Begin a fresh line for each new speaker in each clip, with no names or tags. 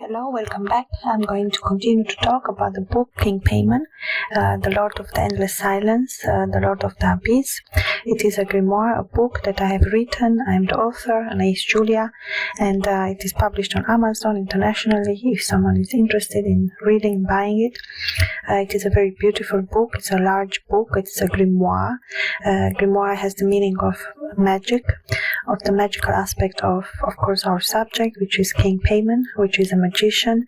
Hello, welcome back. I'm going to continue to talk about the book King Paimon, The Lord of the Endless Silence, The Lord of the Abyss. It is a grimoire, a book that I have written. I'm the author, Anais Giulia, and it is published on Amazon internationally if someone is interested in reading and buying it. It is a very beautiful book. It's a large book. It's a grimoire. Grimoire has the meaning of magic, of the magical aspect of course, our subject, which is King Paimon, which is a magician.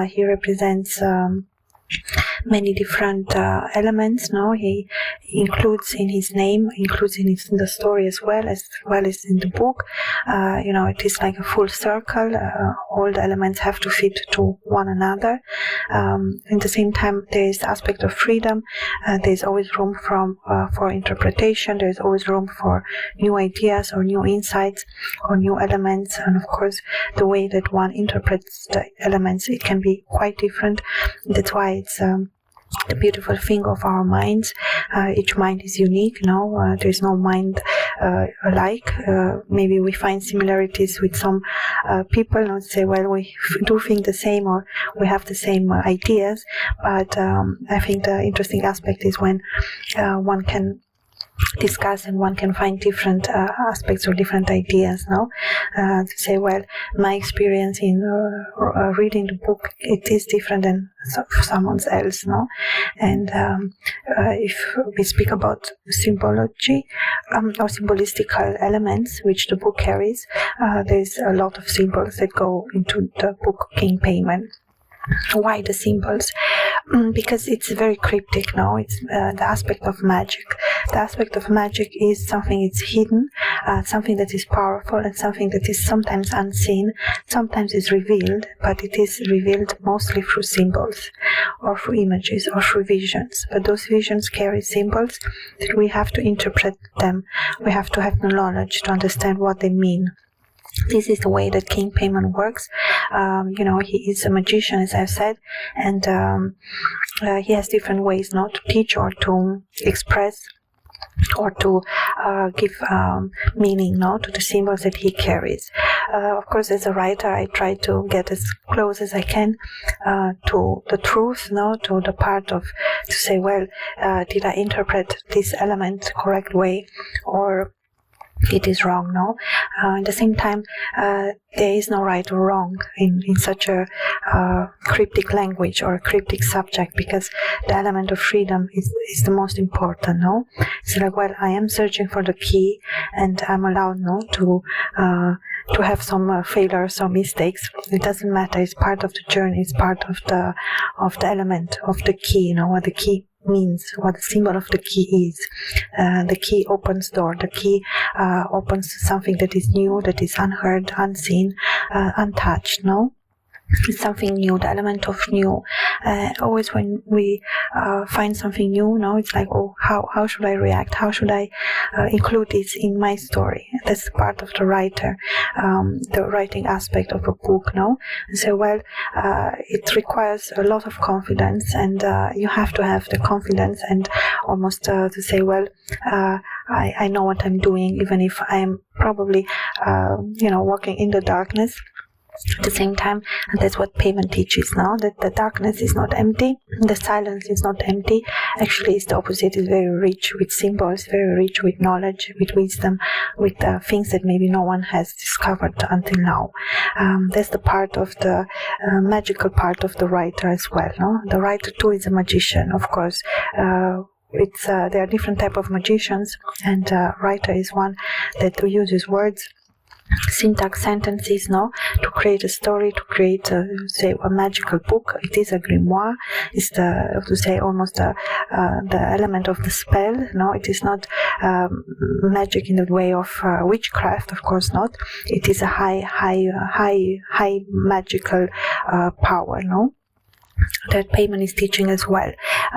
He represents many different elements. He includes in his name, includes in the story as well as in the book. It is like a full circle. All the elements have to fit to one another. At the same time, there is the aspect of freedom. There is always room for interpretation. There is always room for new ideas or new insights or new elements. And of course, the way that one interprets the elements, it can be quite different. That's why it's the beautiful thing of our minds. Each mind is unique. There's no mind alike. Maybe we find similarities with some people, not say, well, we do think the same or we have the same ideas, but I think the interesting aspect is when one can discuss and one can find different aspects or different ideas. To say, well, my experience in reading the book, it is different than someone else. And if we speak about symbology or symbolistical elements which the book carries, there's a lot of symbols that go into the book King Paimon. Why the symbols? Because it's very cryptic. It's the aspect of magic. The aspect of magic is something it's hidden, something that is powerful, and something that is sometimes unseen, sometimes is revealed, but it is revealed mostly through symbols or through images or through visions. But those visions carry symbols that we have to interpret them. We have to have the knowledge to understand what they mean. This is the way that King Paimon works. He is a magician, as I've said, and he has different ways to teach or to express or to give meaning to the symbols that he carries. Of course, as a writer, I try to get as close as I can to the truth, to the part of, to say, well, did I interpret this element the correct way, or it is wrong, at the same time, there is no right or wrong in such a cryptic language or a cryptic subject, because the element of freedom is the most important, It's like, well, I am searching for the key, and I'm allowed, to have some failures or mistakes. It doesn't matter. It's part of the journey. It's part of the element of the key, what the key means, what the symbol of the key is. The key opens door. The key opens something that is new, that is unheard, unseen, untouched. It's something new, the element of new. Always when we find something new, it's like, oh, how should I react? How should I include this in my story? That's part of the writer, the writing aspect of a book, And so, well, it requires a lot of confidence, and you have to have the confidence and almost to say, well, I know what I'm doing, even if I'm probably, walking in the darkness. At the same time, and that's what Paimon teaches that the darkness is not empty, the silence is not empty. Actually, it's the opposite. It's very rich with symbols, very rich with knowledge, with wisdom, with things that maybe no one has discovered until now. That's the part of the magical part of the writer as well. The writer too is a magician, of course. There are different type of magicians, and writer is one that uses words, syntax, sentences, to create a story, to create, say, a magical book. It is a grimoire. It's almost the element of the spell. It is not magic in the way of witchcraft, of course not. It is a high magical power, that Paimon is teaching as well.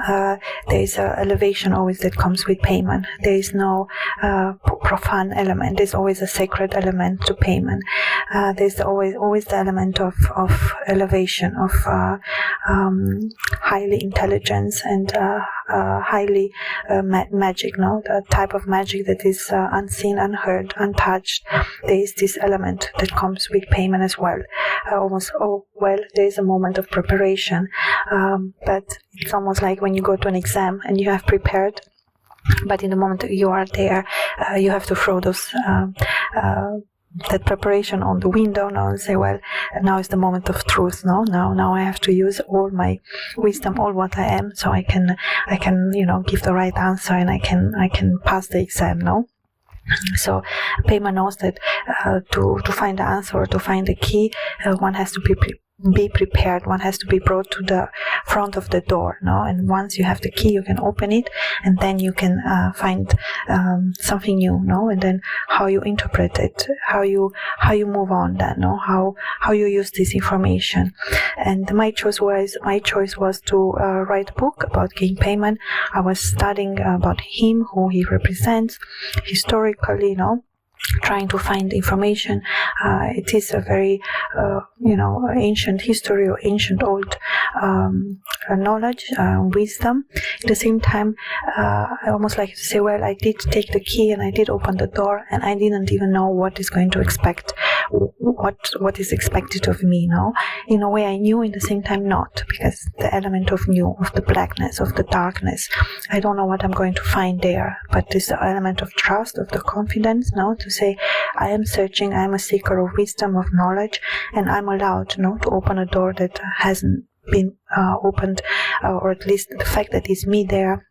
There is an elevation always that comes with Paimon. There is no profane element. There's always a sacred element to Paimon. There's always the element of elevation, of highly intelligence and highly magic, no, the type of magic that is unseen, unheard, untouched. There is this element that comes with Paimon as well. There is a moment of preparation, but it's almost like when you go to an exam and you have prepared, but in the moment you are there, you have to throw those that preparation on the window now and say, well, now is the moment of truth. Now I have to use all my wisdom, all what I am, so I can give the right answer, and I can pass the exam. No. So Paimon knows that to find the answer or to find the key, one has to be prepared. One has to be brought to the front of the door, no? And once you have the key, you can open it, and then you can find something new, no? And then how you interpret it, how you move on, then, no? How you use this information. And my choice was to write a book about King Paimon. I was studying about him, who he represents historically, no? Trying to find information. It is a very ancient history or ancient old knowledge, wisdom. At the same time, I almost like to say, well, I did take the key and I did open the door, and I didn't even know what is going to expect, what is expected of me. No, in a way I knew, in the same time not, because the element of new, of the blackness, of the darkness, I don't know what I'm going to find there, but this element of trust, of the confidence, no, to say I am searching, I am a seeker of wisdom, of knowledge, and I'm allowed, to open a door that hasn't been opened, or at least the fact that it's me there,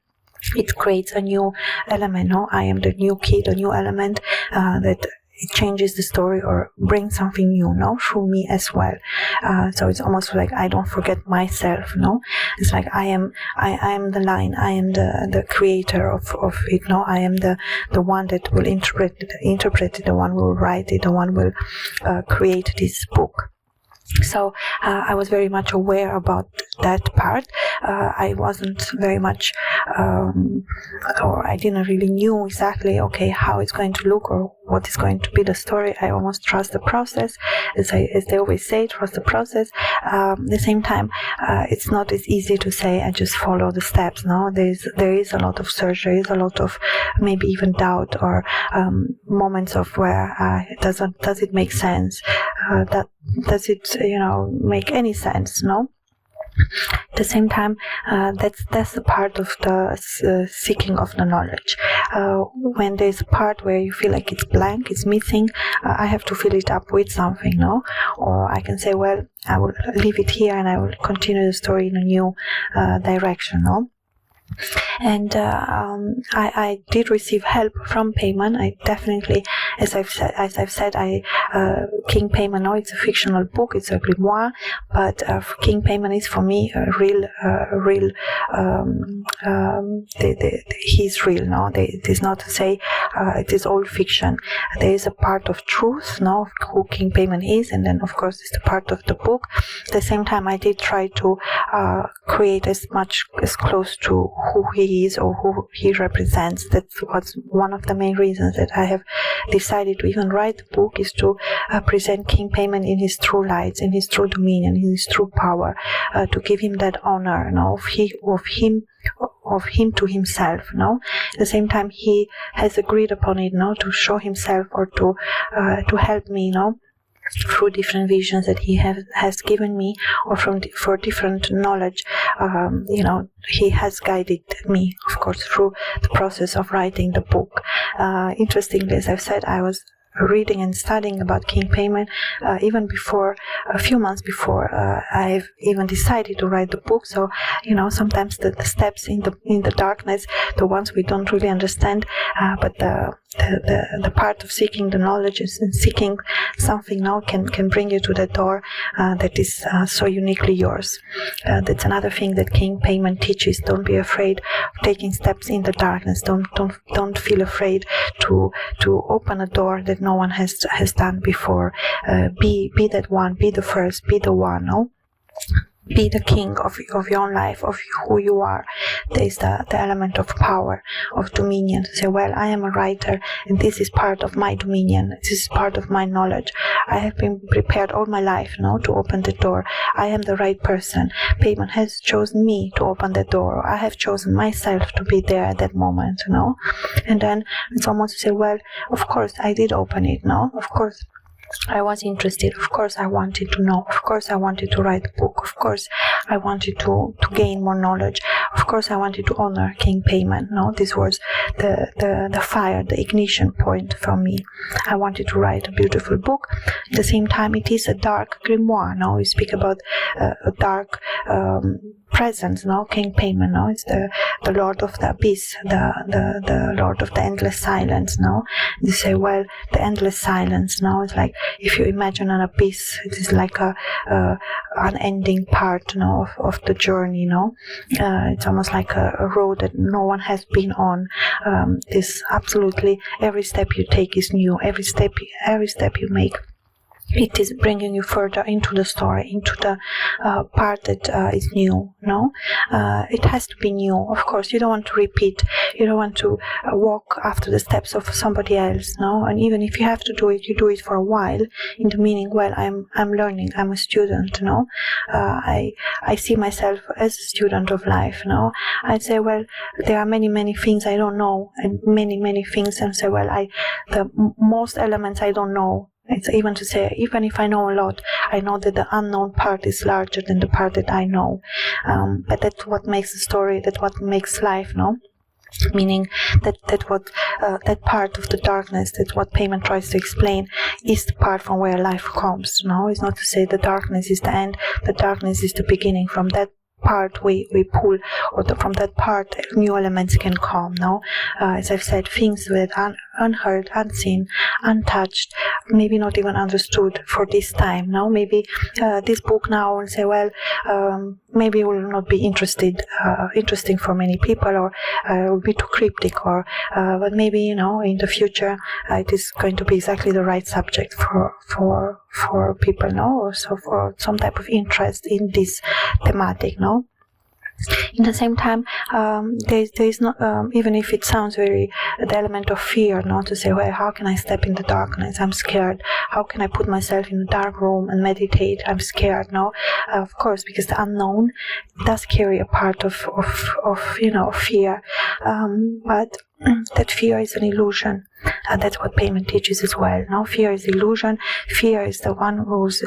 it creates a new element. No, I am the new key, the new element that it changes the story or brings something new, no, through me as well. So it's almost like I don't forget myself, no. It's like I am the line, I am the creator of it, no. I am the one that will interpret it, the one who will write it, the one will create this book. So I was very much aware about that part. I wasn't very much, or I didn't really knew exactly, okay, how it's going to look or what is going to be the story. I almost trust the process, as they always say, trust the process. At the same time, it's not as easy to say I just follow the steps. No, there is a lot of search. There is a lot of maybe even doubt or moments of where does it make sense? Does it make any sense? No. At the same time, that's the part of the seeking of the knowledge. When there's a part where you feel like it's blank, it's missing, I have to fill it up with something, no? Or I can say, well, I will leave it here and I will continue the story in a new direction, no? And I did receive help from Paimon. I definitely, as I've said, King Paimon. No, it's a fictional book. It's a grimoire, but King Paimon is for me a real. He's real. No, it is not to say it is all fiction. There is a part of truth, no, of who King Paimon is, and then of course it's the part of the book. At the same time, I did try to create as close to who he is or who he represents. That was one of the main reasons that I have decided to even write the book, is to present King Paimon in his true light, in his true dominion, in his true power, to give him that honor, of him to himself, no. At the same time, he has agreed upon it, no, to show himself or to help me, no, through different visions that he has given me, or for different knowledge. He has guided me, of course, through the process of writing the book. Interestingly, as I've said, I was reading and studying about King Paimon even before, a few months before I've even decided to write the book. So sometimes the steps in the darkness, the ones we don't really understand, but the part of seeking the knowledge and seeking something now can bring you to the door that is so uniquely yours. That's another thing that King Paimon teaches. Don't be afraid of taking steps in the darkness. Don't feel afraid to open a door that no one has done before. Be that one. Be the first. Be the one. No. be the king of your own life, of who you are. There is the element of power, of dominion, to say, well, I am a writer, and this is part of my dominion, this is part of my knowledge. I have been prepared all my life now to open the door. I am the right person. Paimon has chosen me to open the door. I have chosen myself to be there at that moment, And then it's almost to say, well, of course I did open it, of course I was interested, of course I wanted to know, of course I wanted to write a book, of course I wanted to gain more knowledge, of course I wanted to honor King Paimon. This was the fire, the ignition point for me. I wanted to write a beautiful book. At the same time, it is a dark grimoire. We speak about a dark presence, King Paimon, it's the Lord of the Abyss, the Lord of the endless silence, You say, well, the endless silence, it's like, if you imagine an abyss, it is like a unending part, of the journey, It's almost like a road that no one has been on. This absolutely, every step you take is new, every step you make, it is bringing you further into the story, into the part that is new, It has to be new. Of course, you don't want to repeat. You don't want to walk after the steps of somebody else, And even if you have to do it, you do it for a while, in the meaning, well, I'm learning, I'm a student, I see myself as a student of life, I say, well, there are many things I don't know, and many things, and say, well, the most elements I don't know. It's even to say, even if I know a lot, I know that the unknown part is larger than the part that I know. But that's what makes the story, that's what makes life, Meaning that part of the darkness, that's what Paimon tries to explain, is the part from where life comes. It's not to say the darkness is the end, the darkness is the beginning. From that part we pull, or from that part new elements can come. As I've said, things that are unheard, unseen, untouched, maybe not even understood for this time. Maybe this book now will say, well, maybe it will not be interesting for many people, or it will be too cryptic, or but maybe in the future it is going to be exactly the right subject for people, or so for some type of interest in this thematic. In the same time, there is not, even if it sounds very, the element of fear, to say, well, how can I step in the darkness? I'm scared. How can I put myself in a dark room and meditate? I'm scared. Of course, because the unknown does carry a part of fear, but that fear is an illusion. That's what Paimon teaches as well. Fear is illusion. Fear is the one who's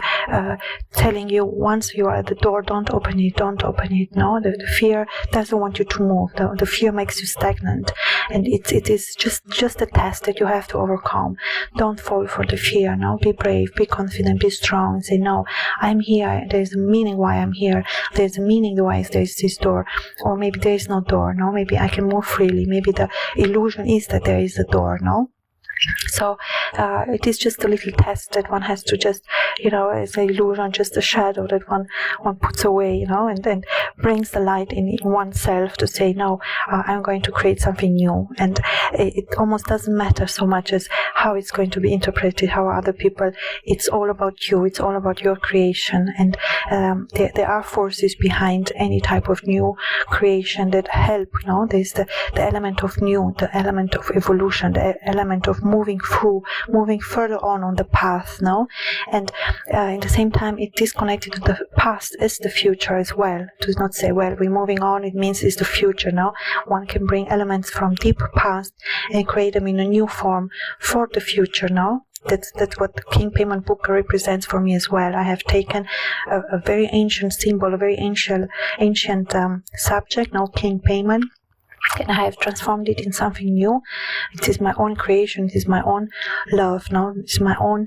telling you, once you are at the door, don't open it. The fear doesn't want you to move. The fear makes you stagnant, and it is just a test that you have to overcome. Don't fall for the fear. Be brave, be confident, be strong, and say, no, I'm here. There's a meaning why I'm here. There's a meaning why there's this door, or maybe there is no door. Maybe I can move freely. Maybe the illusion is that there is a door. So it is just a little test that one has to just, it's an illusion, just a shadow that one puts away, and then brings the light in oneself to say, no, I'm going to create something new. And it almost doesn't matter so much as how it's going to be interpreted, how other people, it's all about you, it's all about your creation. And there are forces behind any type of new creation that help, there's the element of new, the element of evolution, the element of moving further on the path, and at the same time it is connected to the past as the future as well. To not say, well, we're moving on, it means it's the future. One can bring elements from deep past and create them in a new form for the future. That's what the King Paimon book represents for me as well. I have taken a very ancient symbol, a very ancient subject, King Paimon, and I have transformed it in something new. It is my own creation. It is my own love. It's my own,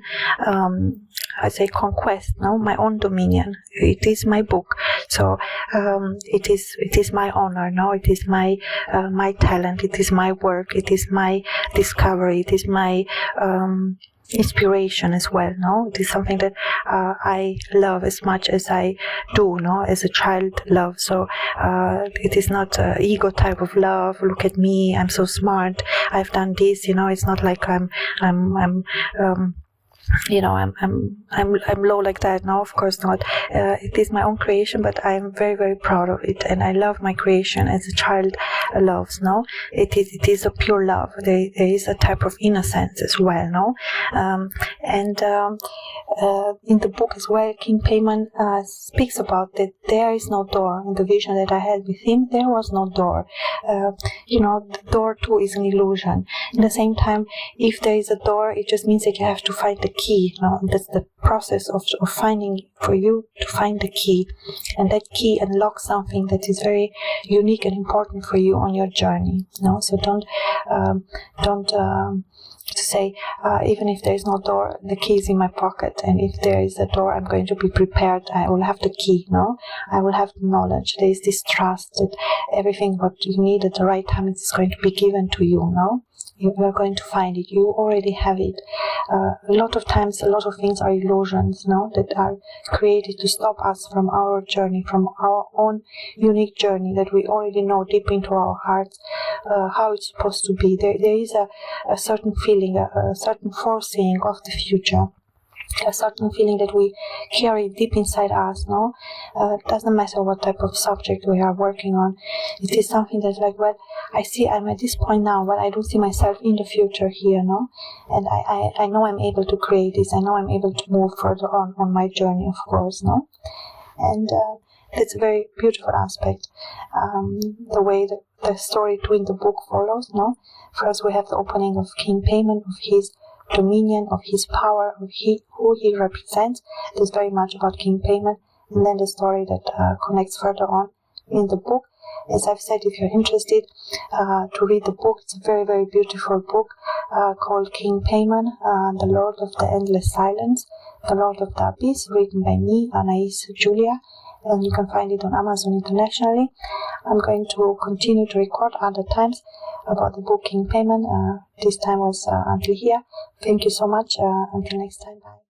conquest. My own dominion. It is my book. So it is my honor. It is my talent. It is my work. It is my discovery. It is my inspiration as well. It is something that I love as much as I do, as a child love. So it is not an ego type of love. Look at me, I'm so smart, I've done this. It's not like I'm I'm low like that. No, of course not. It is my own creation, but I'm very, very proud of it, and I love my creation as a child loves. No, it is a pure love. There is a type of innocence as well. No, in the book as well, King Paimon speaks about that there is no door. In the vision that I had with him, there was no door. The door too is an illusion. At the same time, if there is a door, it just means that you have to find the key. That's the process of finding, for you to find the key, and that key unlocks something that is very unique and important for you on your journey. So don't to say, even if there is no door, the key is in my pocket, and if there is a door, I'm going to be prepared. I will have the key. I will have the knowledge. There is this trust that everything what you need at the right time is going to be given to you. You are going to find it. You already have it. A lot of times, a lot of things are illusions, that are created to stop us from our journey, from our own unique journey that we already know deep into our hearts how it's supposed to be. There is a certain feeling, a certain foreseeing of the future. A certain feeling that we carry deep inside us, doesn't matter what type of subject we are working on. It is something that's like, well, I see I'm at this point now, but I don't see myself in the future here, and I know I'm able to create this. I know I'm able to move further on my journey, of course, and it's a very beautiful aspect, the way that the story too in the book follows, First we have the opening of King Paimon, of his dominion, of his power, of who he represents. It is very much about King Paimon, and then the story that connects further on in the book. As I've said, if you're interested to read the book, it's a very, very beautiful book called King Paimon, The Lord of the Endless Silence, The Lord of the Abyss, written by me, Anais Giulia, and you can find it on Amazon internationally. I'm going to continue to record other times about the book King Paimon. This time was until here. Thank you so much. Until next time. Bye.